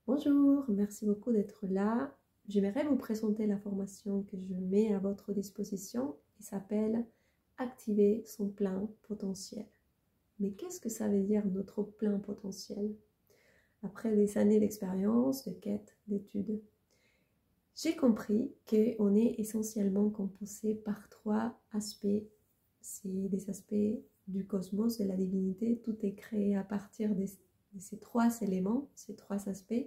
Bonjour, merci beaucoup d'être là. J'aimerais vous présenter la formation que je mets à votre disposition qui s'appelle Activer son plein potentiel. Mais qu'est-ce que ça veut dire notre plein potentiel? Après des années d'expérience, de quête, d'études, j'ai compris qu'on est essentiellement composé par trois aspects. C'est des aspects du cosmos, de la divinité. Tout est créé à partir de ces trois éléments, ces trois aspects.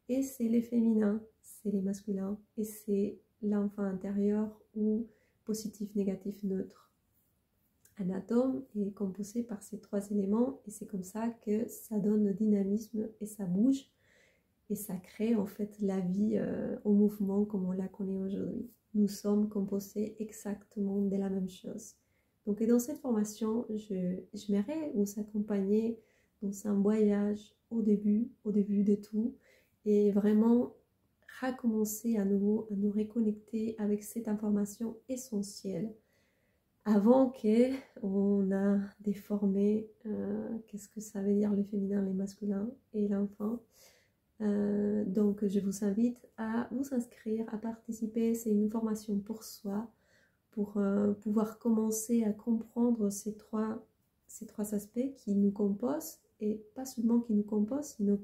Et c'est les féminins, c'est les masculins, et c'est l'enfant intérieur ou positif, négatif, neutre. Un atome est composé par ces trois éléments et c'est comme ça que ça donne le dynamisme et ça bouge et ça crée en fait la vie au mouvement comme on la connaît aujourd'hui. Nous sommes composés exactement de la même chose. Donc et dans cette formation, j'aimerais vous accompagner dans un voyage au début de tout et vraiment recommencer à nouveau à nous reconnecter avec cette information essentielle avant qu'on a déformé qu'est-ce que ça veut dire le féminin, les masculins et l'enfant. Donc je vous invite à vous inscrire, à participer. C'est une formation pour soi, pour pouvoir commencer à comprendre ces trois aspects qui nous composent, et pas seulement qui nous composent, sinon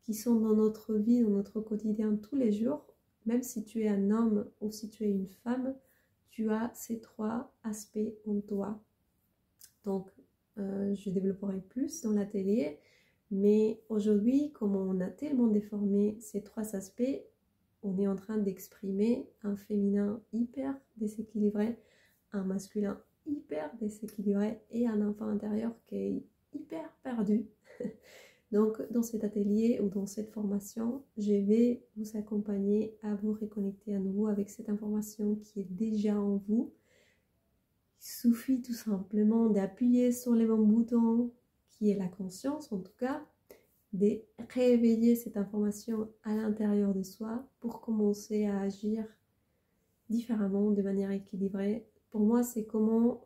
qui sont dans notre vie, dans notre quotidien tous les jours. Même si tu es un homme ou si tu es une femme, tu as ces trois aspects en toi. Donc je développerai plus dans l'atelier, mais aujourd'hui, comme on a tellement déformé ces trois aspects, on est en train d'exprimer un féminin hyper déséquilibré, un masculin hyper déséquilibré et un enfant intérieur qui est hyper perdu. Donc dans cet atelier ou dans cette formation, je vais vous accompagner à vous reconnecter à nouveau avec cette information qui est déjà en vous. Il suffit tout simplement d'appuyer sur les bons boutons, qui est la conscience en tout cas, de réveiller cette information à l'intérieur de soi pour commencer à agir différemment, de manière équilibrée. Pour moi, c'est comment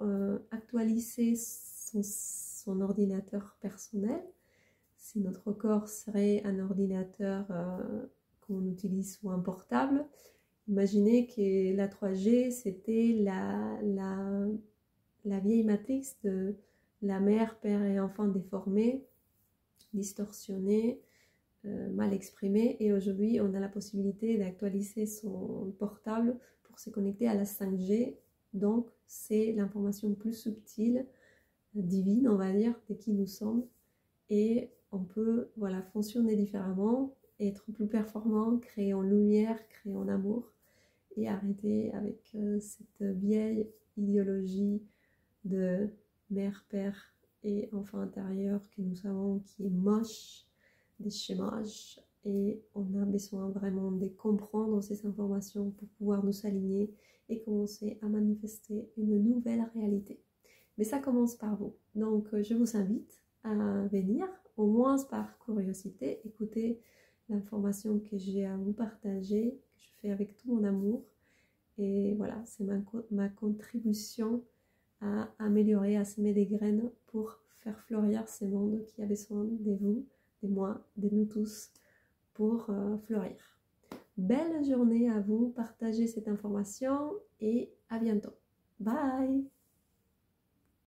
actualiser son ordinateur personnel. Si notre corps serait un ordinateur qu'on utilise ou un portable, imaginez que la 3G, c'était la vieille matrix de la mère, père et enfant déformés, distorsionnés, mal exprimés. Et aujourd'hui, on a la possibilité d'actualiser son portable pour se connecter à la 5G. Donc, c'est l'information plus subtile, divine, on va dire, de qui nous sommes. Et on peut fonctionner différemment, être plus performant, créer en lumière, créer en amour et arrêter avec cette vieille idéologie de mère, père et enfant intérieur que nous savons qui est moche, des schémas, et on a besoin vraiment de comprendre ces informations pour pouvoir nous aligner et commencer à manifester une nouvelle réalité. Mais ça commence par vous. Donc je vous invite à venir, au moins par curiosité, écouter l'information que j'ai à vous partager, que je fais avec tout mon amour. Et voilà, c'est ma contribution à améliorer, à semer des graines pour faire fleurir ce monde qui a besoin de vous, de moi, de nous tous, pour fleurir. Belle journée à vous, partagez cette information et à bientôt. Bye!